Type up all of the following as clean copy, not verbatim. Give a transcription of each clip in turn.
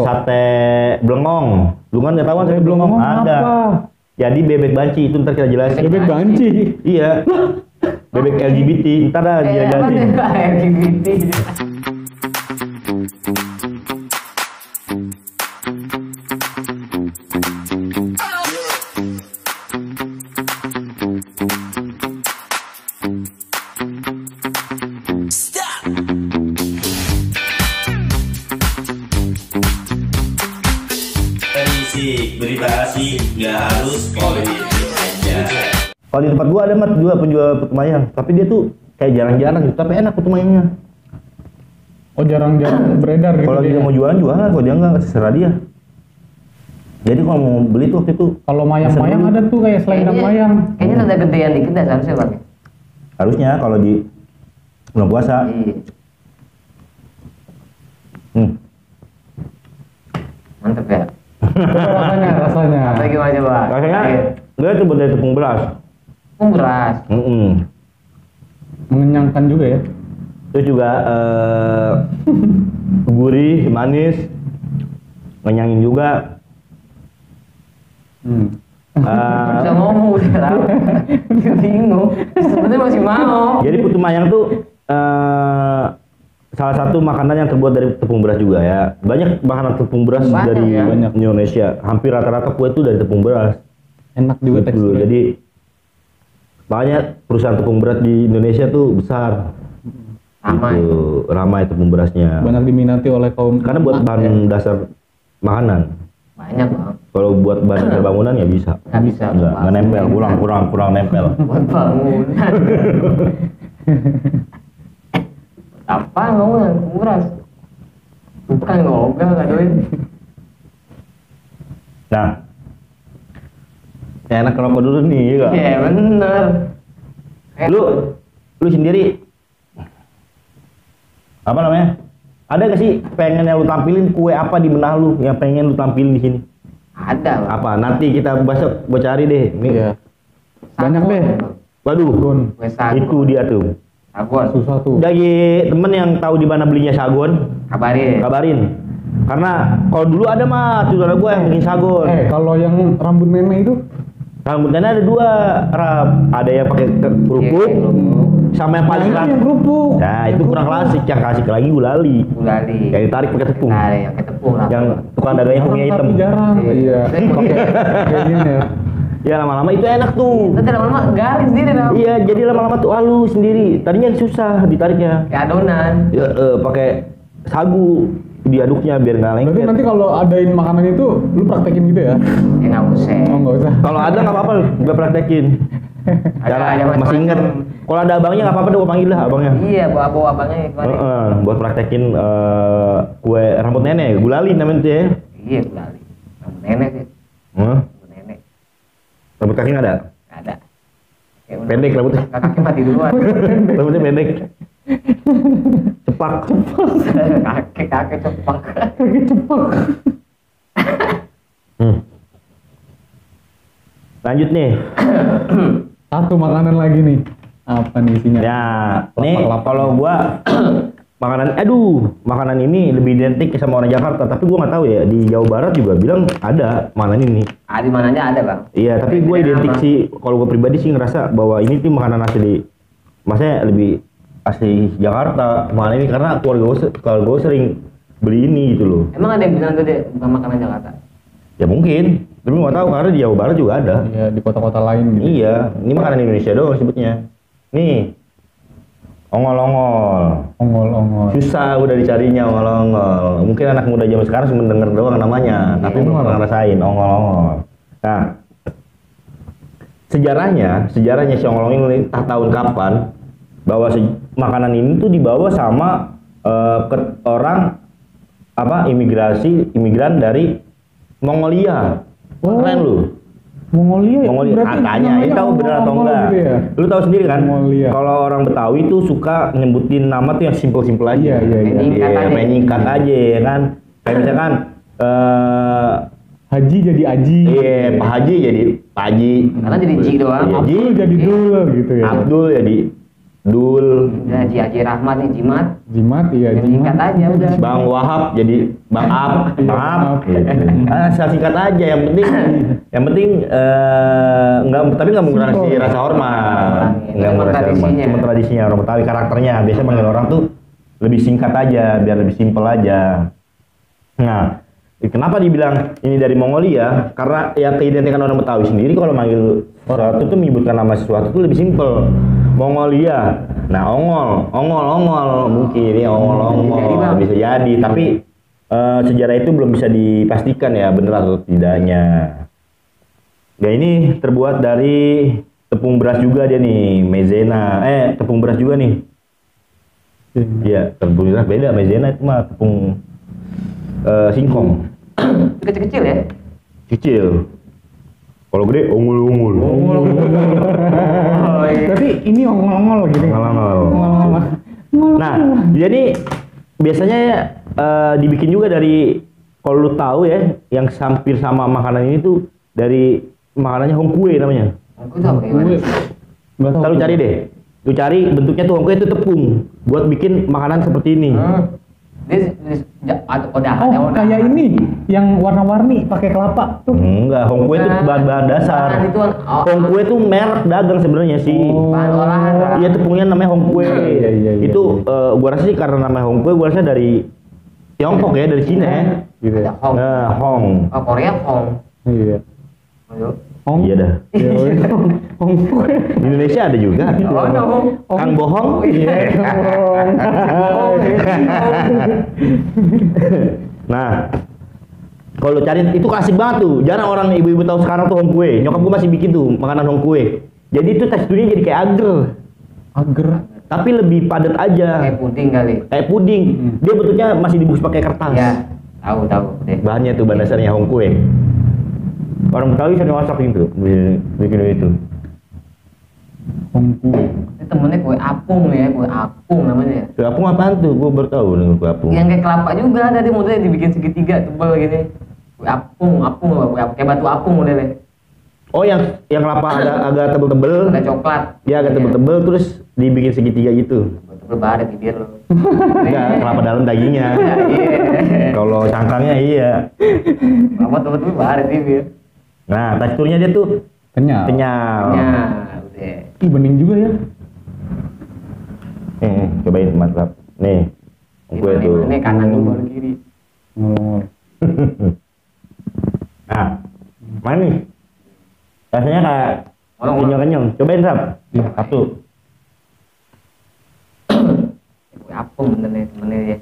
sate blengong. Lu kan nggak tahu kan sate blengong? Ada. Jadi bebek banci itu ntar kita jelasin. Bebek banci. Iya. Bebek LGBT, ntar dah dia jelasin. LGBT. Berita asik, nggak harus politik aja. Kalau di tempat gua ada mat dua penjual putu mayang, tapi dia tuh kayak jarang-jarang gitu, tapi enak putu mayangnya. Oh jarang-jarang beredar gitu. Kalau dia mau jualan, kalau dia enggak terserah dia. Jadi kalau mau beli tuh waktu itu Kalau mayang-mayang ada tuh kayak selendang mayang. Kayaknya rada gedean dikit dah seharusnya bang. harusnya kalau di bulan puasa. Iya. Mantep ya. rasanya. Apa gimana coba? Rasanya dia tuh dari tepung beras. Tepung beras. Mengenyangkan juga ya. Itu juga gurih, manis, ngenyangin juga. Bisa ngomong udah dia bingung. Sebenarnya masih mau. Jadi putu mayang tuh salah satu makanan yang terbuat dari tepung beras juga ya. Banyak makanan tepung beras Banyak, dari ya? Indonesia. Hampir rata-rata kue itu dari tepung beras. Enak juga Gitu. teksturnya. Jadi makanya perusahaan tepung beras di Indonesia tuh besar. Ramai. Gitu. Ramai tepung berasnya. Banyak diminati oleh kaum. Karena buat bahan dasar makanan. Banyak bang. Kalau buat bahan dasar bangunan ya bisa. Nggak bisa. Nggak nempel, kurang nempel. Buat bangunan. Apa bangunan tepung beras? Bukan ngogel kadoin. Nah, enak ngerokok dulu nih, ya nggak? Iya bener. Lu sendiri apa namanya? Ada gak sih pengen yang lu tampilin kue apa di benak lu yang pengen lu tampilin di sini? Ada bang. Apa? Nanti kita besok gua cari deh. Nih. Iya. Banyak deh. Waduh, Kue sagon. itu dia tuh. Sagon. Susah tuh. Dari temen yang tahu di mana belinya sagon, kabarin. Karena kalau dulu ada mah saudara gua yang bikin sagon. Kalau yang rambut nenek itu Rambutnya ada dua, ada yang pakai kerupuk, sama yang paling yang klasik. kerupuk. Nah itu kurang klasik, yang klasik lagi gulali. Gulali. Yang ditarik pakai tepung. Tarik yang pakai tepung. Yang tukang dagangnya punya hitam. Tapi jarang. Iya. Pakai kayak gini ya. Ya lama-lama itu enak tuh. Nanti lama-lama garis sendiri dong. Iya, jadi lama-lama tuh halus sendiri. Tadinya susah ditariknya. Kayak adonan. Ya, pakai sagu diaduknya biar nggak Berarti lengket. nanti kalau adain makanan itu, lu praktekin gitu ya? Ya nggak usah. Oh nggak usah. Kalau ada nggak apa-apa, gue praktekin. Cara Ada masih macam-macam. inget. Kalau ada abangnya nggak apa-apa, deh gue panggil lah abangnya. Iya, bawa abangnya kemarin. Buat praktekin kue rambut nenek, gulali namanya tuh ya. Iya, gulali. Rambut nenek sih. Hah? Rambut nenek. Rambut kaki nggak ada? Nggak ada. Kayak Pendek rambutnya. Kaki mati duluan. Rambutnya pendek. Cepak. Kaki cepak. Kaki cepak. Lanjut nih. Satu makanan lagi nih. Apa nih isinya? Ya, nih kalau gua makanan ini lebih identik sama orang Jakarta, tapi gua nggak tahu ya di Jawa Barat juga bilang ada makanan ini. Di mananya ada bang. Iya, tapi gua identik Nama. sih, kalau gua pribadi sih ngerasa bahwa ini tuh makanan asli, maksudnya lebih asli Jakarta makanan ini karena keluarga gua sering beli ini gitu loh. Emang ada yang bilang gede bukan makanan Jakarta? Ya mungkin, tapi nggak tahu karena di Jawa Barat juga ada. Iya, di kota-kota lain gitu. Iya, ini makanan Indonesia doang sebutnya. Nih, ongol-ongol. Ongol-ongol. Susah udah dicarinya ongol-ongol. Mungkin anak muda zaman sekarang cuma denger doang namanya, tapi belum pernah ngerasain ongol-ongol. Nah, sejarahnya si ongol-ongol ini entah tahun kapan bahwa makanan ini tuh dibawa sama orang imigran dari Mongolia. Keren lu. Mongolia ya? Mongolia Berarti katanya, namanya ini tahu bener atau Mongol enggak? gitu ya? Lu tahu sendiri kan? Mongolia. Kalau orang Betawi itu suka nyebutin nama tuh yang simpel-simpel aja. Iya. Main nyingkat aja ya kan. Kayak misalkan Haji jadi Aji. iya, Pak Haji jadi Pak Haji. Karena jadi Ji doang. Iya, Ji. Abdul jadi Dul gitu ya. Abdul jadi Dul, Udah Haji Rahmat nih Jimat. Jimat, iya Yang singkat jimat. aja udah. Bang Wahab jadi Bang Ab, Bang Ab. Asal singkat aja, yang penting nggak, tapi nggak mengurangi rasa hormat, nggak Cuma mengurangi rasa hormat. tradisinya. Cuma tradisinya orang Betawi, karakternya. Biasanya manggil orang tuh lebih singkat aja, biar lebih simpel aja. Nah, kenapa dibilang ini dari Mongolia? Karena ya keidentikan orang Betawi sendiri kalau manggil sesuatu tuh menyebutkan nama sesuatu tuh lebih simpel. Mongolia. Nah, ongol mungkin ini ongol bisa jadi, tapi sejarah itu belum bisa dipastikan ya benar atau tidaknya. Ya ini terbuat dari tepung beras juga dia nih, maizena. Tepung beras juga nih. Iya, tepung beras beda, maizena itu mah tepung singkong. Kecil-kecil ya. Kecil. Kalau gede ongol. Oh, iya. Tapi ini ongol-ongol gini. Ongol-ongol. Nah, jadi biasanya dibikin juga dari, kalau lu tahu ya, yang hampir sama makanan ini tuh dari makanannya hongkue namanya. Aku tahu gimana. Nggak tahu. Lalu cari deh. Lu cari bentuknya tuh hongkue itu tepung buat bikin makanan seperti ini. Oh, kayak ini yang warna-warni pakai kelapa tuh. Enggak, hongkue itu bahan dasar. Hongkue itu merek dagang sebenarnya sih. Bahan olahan. Iya, tepungnya namanya hongkue. Iya. Itu gua rasa sih karena namanya hongkue, gua rasa dari Tiongkok ya, dari Cina ya. Gitu ya. Ada Hong. Hong. Oh, Korea Hong. Iya. Ayo. Ong. Iya dah. Ong. Di Indonesia ada juga. Oh, no. Kang Bohong. Iya. Nah, kalau cari itu klasik banget tuh. Jarang orang ibu-ibu tahu sekarang tuh hongkue. Nyokap gua masih bikin tuh makanan hongkue. Jadi itu teksturnya jadi kayak agar, Agar. tapi lebih padat aja. Kayak puding kali. Kayak puding. Dia bentuknya masih dibungkus pakai kertas. Ya, tahu deh. Bahannya tuh bahan dasarnya hongkue. Orang Betawi sering masak itu, bikin itu. Hongku. Ini temennya kue apung nih ya, kue apung namanya ya. Kue apung apaan tuh? Gua baru tahu nih kue apung. Yang kayak kelapa juga ada, dia modelnya dibikin segitiga tebal gini. Kue apung kayak batu apung modelnya. Oh, yang kelapa agak tebel-tebel. Ada coklat. Ya agak tebel-tebel terus dibikin segitiga gitu. Tebel banget bibir lo. Enggak, kelapa dalam dagingnya. Kalau cangkangnya iya. Kelapa tebel banget bibir. Nah, teksturnya dia tuh Kenyal. kenyal. Ya, udah. Ih, bening juga ya. Cobain mantap. Nih, gue tuh. Ini kanan dulu baru kiri. Ngomong. Nah, mana nih? Rasanya kayak Orang-orang. kenyal-kenyal. Cobain, Rap. Iya. Satu. Kue apung bener nih temennya ya.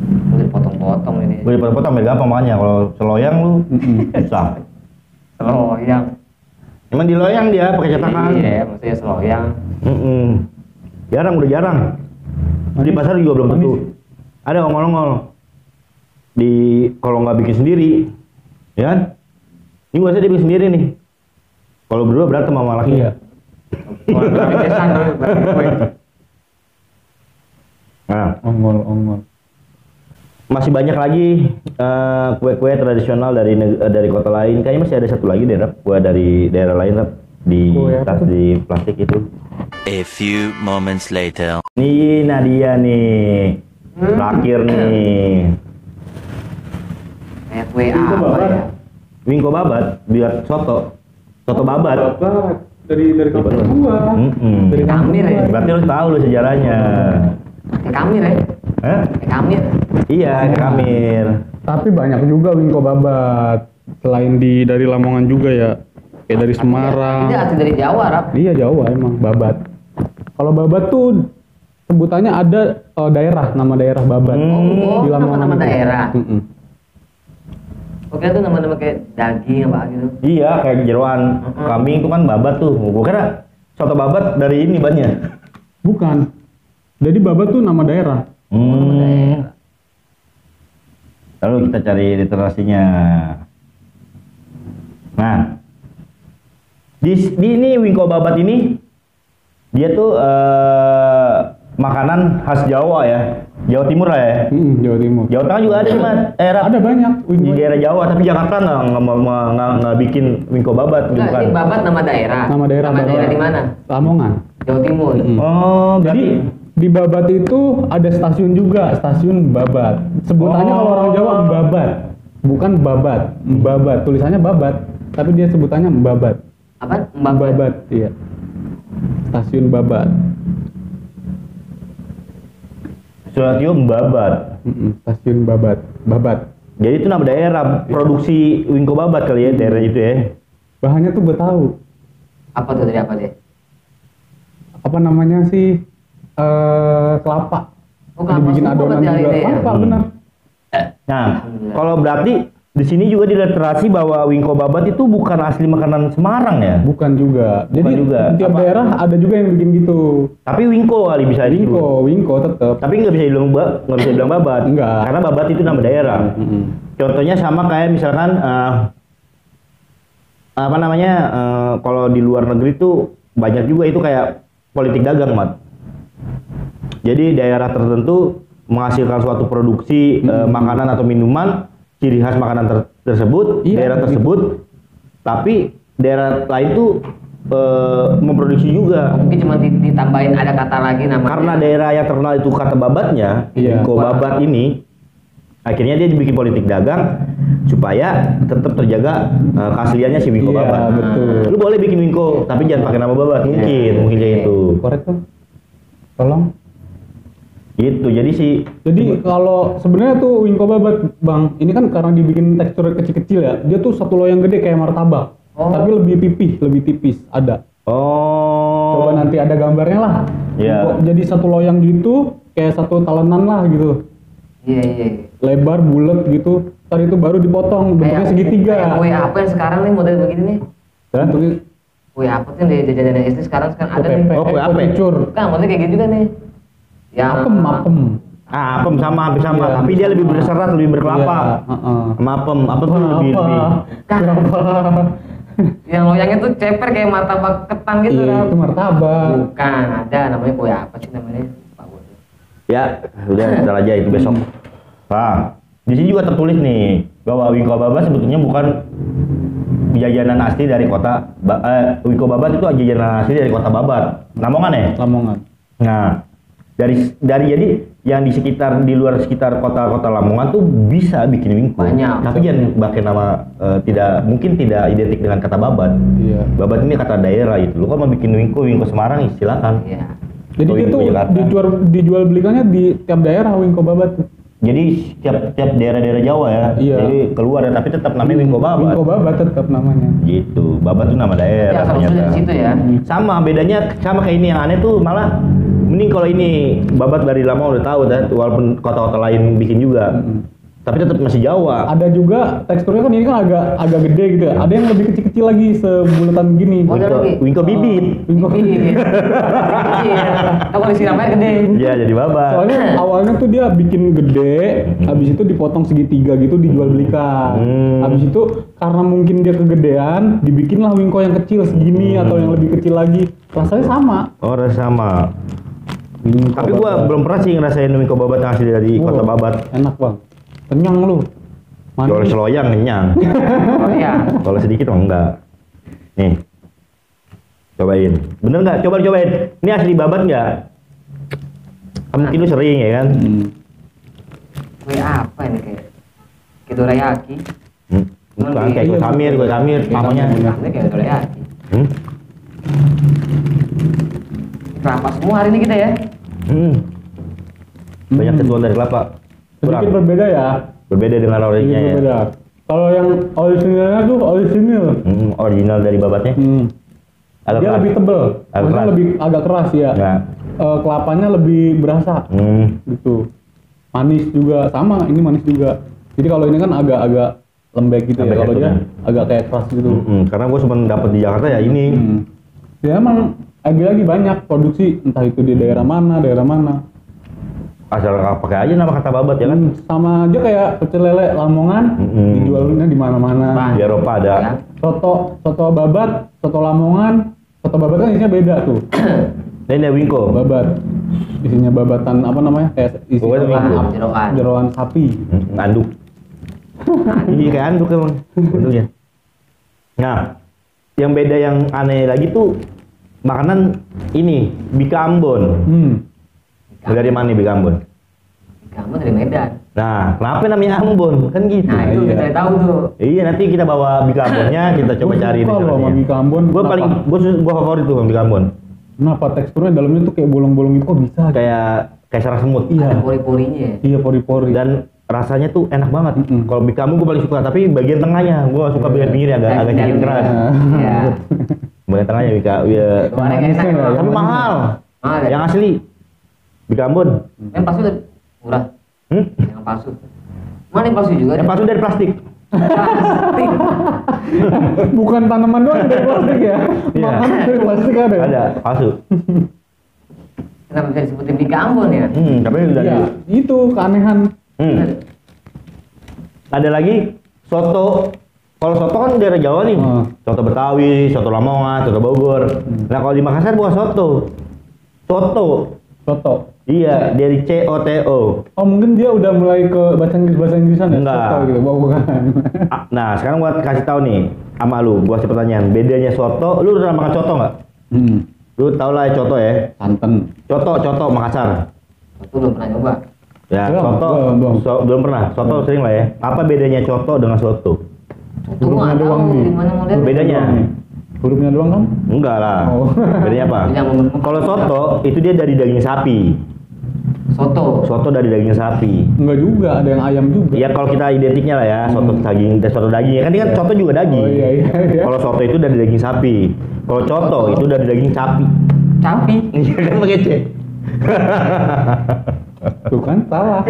Udah potong-potong ini. Gue dipotong-potong biar gampang makanya. Kalau seloyang lu susah. Seloyang. Emang di loyang dia pakai cetakan. Iya, maksudnya seloyang. Jarang, udah jarang. Di pasar juga belum tentu. Ada ongol-ongol. Kalau nggak bikin sendiri, ya kan? Ini gue dia bikin sendiri nih. Kalau berdua berantem sama laki. Iya. Kalau berarti kesan dulu, berarti kue. Nah, Ongol. masih banyak lagi kue-kue tradisional dari kota lain. Kayaknya masih ada satu lagi deh, Rap. Kue dari daerah lain, Rap. Di Kue apa tas tuh? di plastik itu. A few moments later. Nih Nadia nih. Terakhir nih. Kayak kue apa ya? Wingko babat, biar soto. Soto babat. Dari kampung gua. Dari Kamir ya? Berarti lu tahu lu sejarahnya. Kayak kamir ya? Hah? Kayak kamir. Iya, ke Kamir. Tapi banyak juga wingko babat. Selain dari Lamongan juga ya. Kayak dari Semarang. Dia asli dari Jawa, Rap. Iya Jawa emang babat. Kalau babat tuh sebutannya ada daerah, nama daerah babat. Oh, Di Lamongan nama-nama itu. daerah. Mm-mm. Oke, itu nama-nama kayak daging apa gitu. Iya, kayak jeroan kambing itu kan babat tuh. Gua kira soto babat dari ini banyak. Bukan. Jadi babat tuh nama daerah. Lalu kita cari literasinya. Nah, di ini wingko babat ini dia tuh makanan khas Jawa ya. Jawa Timur lah ya. Jawa Timur. Jawa Tengah juga ada cuma Ada banyak. di daerah Jawa, tapi Jakarta nggak bikin wingko babat gitu Enggak, kan. ini babat nama daerah. Nama daerah Nama Babat. daerah di mana? Lamongan. Jawa Timur. Oh, Jadi di Babat itu ada stasiun juga, stasiun Babat. Sebutannya kalau orang Jawa Babat, bukan Babat. Babat, tulisannya Babat, tapi dia sebutannya Babat. Apa? Babat, iya. Stasiun Babat. Suratio Babat. Stasiun Babat. Babat. Jadi itu nama daerah produksi wingko babat kali ya daerah itu ya. Bahannya tuh gue tahu. Apa tuh dari apa deh? Apa namanya sih? Kelapa. Oh, kelapa Dibikin semua adonan berarti juga. itu ya? Kelapa, benar. Nah, kalau berarti di sini juga diliterasi bahwa wingko babat itu bukan asli makanan Semarang ya. Bukan juga. Jadi juga. tiap daerah ada juga yang bikin gitu. Tapi wingko kali bisa disebut. Wingko tetap. Tapi nggak bisa dibilang babat. Enggak. Karena babat itu nama daerah. Contohnya sama kayak misalkan apa namanya kalau di luar negeri tuh banyak juga itu kayak politik dagang, Mat. Jadi daerah tertentu menghasilkan suatu produksi makanan atau minuman, ciri khas makanan tersebut, daerah tersebut, tapi daerah lain tuh memproduksi juga. Mungkin cuma ditambahin ada kata lagi namanya. Karena daerah yang terkenal itu kata babatnya, wingko babat ini, akhirnya dia dibikin politik dagang supaya tetap terjaga keasliannya si wingko babat. Betul. Lu boleh bikin wingko, tapi jangan pakai nama babat, mungkin kayak gitu. Korek tuh. Tolong. Gitu, Jadi kalau sebenarnya tuh wingko babat, Bang, ini kan karena dibikin tekstur kecil-kecil ya, dia tuh satu loyang gede kayak martabak, tapi lebih pipih, lebih tipis, ada. Oh. Coba nanti ada gambarnya lah. Iya. Jadi satu loyang gitu, kayak satu talenan lah gitu, Iya. lebar, bulat gitu. Ntar itu baru dipotong, bentuknya Kayak segitiga. kue apa yang sekarang nih model begini nih? Bentuknya Kue apa tuh yang di jajanan SD sekarang ada nih? kue apa? Kucur. Kan modelnya kayak gitu juga nih. Ya. Apem. Apem sama, hampir sama, Iya, tapi dia lebih berserat, lebih berkelapa. Iya, Sama apem tuh lebih. Kenapa? Yang loyangnya tuh ceper kayak martabak ketan gitu Iya, kan. itu martabak. Bukan, ada namanya kue apa sih namanya? Pak Bos. Ya, udah ntar aja itu besok. Nah, di sini juga tertulis nih bahwa wingko babat sebetulnya bukan jajanan asli dari kota. Wingko babat itu jajanan asli dari kota Babat, Lamongan ya. Lamongan. Nah, dari jadi yang di luar sekitar kota-kota Lamongan tuh bisa bikin wingko. Banyak. Tapi jangan pakai nama tidak identik dengan kata babat. Iya. Babat ini kata daerah itu. Lu kalau mau bikin wingko silakan, silakan. Iya. Jadi Atau itu wingko Jakarta. dijual belikannya di tiap daerah wingko babat tuh. Jadi tiap daerah-daerah Jawa ya. Iya. Jadi keluar ya, tapi tetap namanya wingko babat. Wingko babat tetap namanya. Gitu. Babat tuh nama Tapi daerah asal usulnya di situ ya. Sama bedanya sama kayak ini, yang aneh tuh malah mending kalau ini babat dari lama udah tahu dah, walaupun kota-kota lain bikin juga. Tapi tetap masih Jawa. Ada juga teksturnya kan ini kan agak gede gitu ya. Ada yang lebih kecil-kecil lagi sebulatan gini. Oh, ada lagi. Wingko bibit. Wingko Iya. Kalau disiram air gede. Ya jadi babat. Soalnya awalnya tuh dia bikin gede, habis itu dipotong segitiga gitu dijual belikan. Habis itu karena mungkin dia kegedean, dibikinlah wingko yang kecil segini atau yang lebih kecil lagi. Rasanya sama. Oh, rasa sama. Wingko Tapi gua babat. belum pernah sih ngerasain wingko babat yang asli dari kota Wah, Babat. Enak, Bang. Kenyang lu. Kalau Manis. seloyang kenyang. Oh iya. Kalau sedikit mah enggak. Nih. Cobain. Bener nggak? Cobain. Ini asli babat nggak? Mungkin lu sering ya kan? Kue apa ini kayak dorayaki? Bukan, kayak kue kamir, namanya. Ini kayak dorayaki. Kelapa semua hari ini kita ya. Banyak ketuaan dari kelapa. Sedikit berbeda ya. Berbeda dengan Sedikit originnya ya. berbeda. Kalau yang originalnya tuh original. Original dari babatnya. Agak Dia keras. lebih tebel. Agak Maksudnya keras. lebih agak keras ya. Ya. Kelapanya lebih berasa. Gitu. Manis juga sama, ini manis juga. Jadi kalau ini kan agak lembek gitu Lembek ya. Kalau dia teksturnya. agak kayak keras gitu. Karena gue sempat dapet di Jakarta ya ini. Ya emang lagi-lagi banyak produksi, entah itu di daerah mana. Asal pakai aja nama kata babat ya kan. Sama aja kayak pecel lele Lamongan, dijualnya di mana-mana. Di Eropa ada. Ya. Soto babat, soto Lamongan, soto babat kan isinya beda tuh. Ini wingko. Babat. Isinya babatan apa namanya? Kayak isi Pokoknya minggu. Jeroan. jeroan sapi. Anduk. Iya kayak anduk emang bentuknya. Nah, yang beda yang aneh lagi tuh makanan ini bika Ambon. Dari mana nih bika Ambon? Kamu dari Medan. Nah, kenapa namanya Ambon? Kan gitu. Nah itu iya. kita tahu tuh. Iya, nanti kita bawa bika Ambonnya, kita coba cari Gua suka loh sama bika Ambon. Gue paling, gue favorit tuh sama bika Ambon. Kenapa teksturnya dalamnya tuh kayak bolong-bolong itu kok bisa? Kayak sarang semut. Iya. Ada pori-porinya ya. Iya pori-pori. Dan rasanya tuh enak banget. Mm-mm. Kalau bika Ambon gue paling suka, tapi bagian tengahnya gue suka bagian pinggirnya agak sedikit keras. Iya. Bagian tengahnya bika, ya. Kemarin enak Manisnya ya. Tapi mahal. Mahal ya. Yang asli bika Ambon. Yang palsu udah murah. Hmm? Yang palsu. Mana yang palsu juga? Yang palsu dari plastik. Plastik. Bukan tanaman doang dari plastik ya? Iya. Makanan dari plastik ada. Ada palsu. Kenapa bisa disebutin bika Ambon ya? Tapi udah. Iya, itu keanehan. Ada lagi soto. Kalau soto kan daerah Jawa nih. Soto Betawi, soto Lamongan, soto Bogor. Nah, kalau di Makassar bukan soto. Soto. Soto. Iya, dari COTO. Oh mungkin dia udah mulai ke bahasa Inggrisan ya? Enggak. Soto gitu, bukan. Nah, sekarang gua kasih tahu nih sama lu, gua kasih pertanyaan. Bedanya soto, lu udah makan coto nggak? Lu tau lah coto ya. Santen. Coto Makassar. Itu belum pernah coba. Ya, Belum, soto belum. belum pernah. Soto sering lah ya. Apa bedanya coto dengan soto? Itu Hurufnya nggak doang tahu nih. di mana model. Bedanya? Hurufnya doang kan? Enggak lah. Oh. Bedanya apa? Kalau soto itu dia dari daging sapi. Soto dari daging sapi. Enggak juga, ada yang ayam juga. Ya kalau kita identiknya lah ya, soto daging. Kan ini kan soto juga daging. Oh iya. Kalau soto itu dari daging sapi. Kalau coto itu dari daging sapi. Capi. Iya kan pakai C. Tuh kan salah.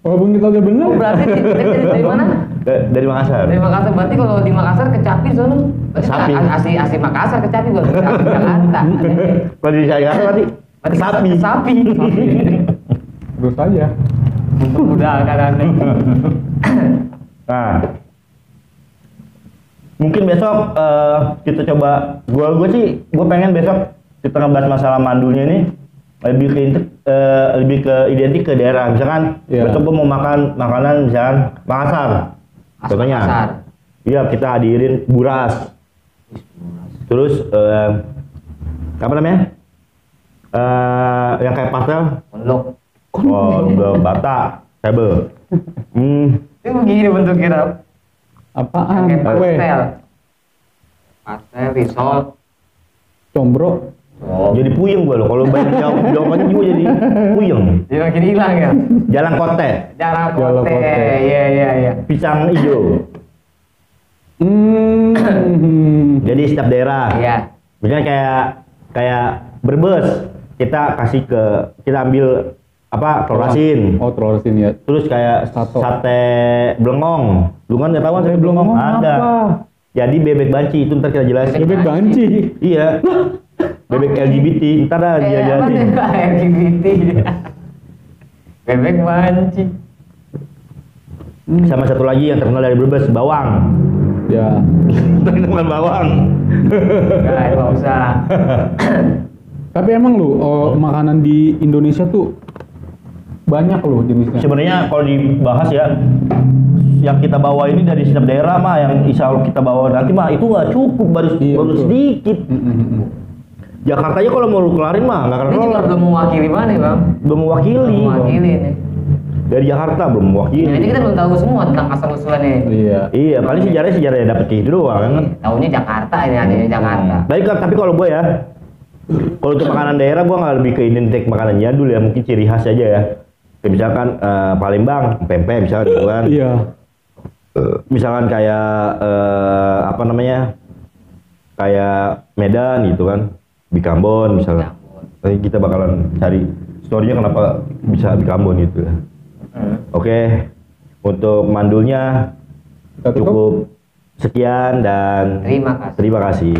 Walaupun kita udah bener. Oh berarti kita dari mana? Dari Makassar. Dari Makassar. Berarti kalau di Makassar kecapi sono. Sapi. Asli Makassar kecapi bukan asli Jakarta. Kalau di Jakarta berarti sapi. Sapi. Terus aja. Udah kan aneh. Nah, mungkin besok kita coba. Gue pengen besok kita ngebahas masalah mandulnya ini lebih ke identik ke daerah. Misalkan besok gue mau makan makanan misalkan Makassar. Contohnya. Makassar. Iya kita hadirin buras. Terus apa namanya? Yang kayak pastel. Pondok. Oh, udah bata, table. Itu begini bentuknya Rap. Apaan? Kayak Kue. pastel. Pastel, risol. Combro. Oh. Jadi puyeng gue loh. Kalau banyak jawabannya juga jadi puyeng. Jadi makin hilang ya. Jalan kote, Jalan Jalan kote. kote. Iya. pisang hijau. Jadi setiap daerah. Iya. Misalnya kayak Brebes, kita ambil apa telur asin. Oh, telur asin ya. Terus kayak Sato. sate belengong. Lu kan nggak tahu sate belengong? Ada. Apa? Jadi bebek banci itu ntar kita jelasin. Bebek banci. Iya. Bebek LGBT, ntar dah dia Apa jelasin. tuh LGBT? Bebek banci. Sama satu lagi yang terkenal dari Brebes, bawang. Ya. Terkenal bawang. Nggak usah. Tapi emang lu makanan di Indonesia tuh banyak loh jenisnya. Sebenarnya kalau dibahas ya, yang kita bawa ini dari setiap daerah mah, yang insya Allah kita bawa nanti mah itu nggak cukup, baru betul. sedikit. Jakarta aja kalau mau lu kelarin mah nggak Ini juga kelar. belum mewakili mana Bang? Belum mewakili. Belum mewakili ini. Dari Jakarta belum mewakili. Nah, ini kita belum tahu semua tentang asal usulnya. Iya. Iya, paling sejarahnya dapet kayak gitu doang kan. Tahunya Jakarta ini adanya Jakarta. Tapi kalau gue ya, kalau untuk makanan daerah gue nggak lebih ke identik makanan jadul ya, mungkin ciri khas aja ya. Kayak misalkan Palembang, pempek misalkan gitu kan. Iya. Misalkan kayak apa namanya, kayak Medan gitu kan, Bika Ambon misalnya. Nanti kita bakalan cari story-nya kenapa bisa Bika Ambon gitu ya. Oke, untuk mandulnya Kita tutup. cukup sekian dan Terima kasih. terima kasih.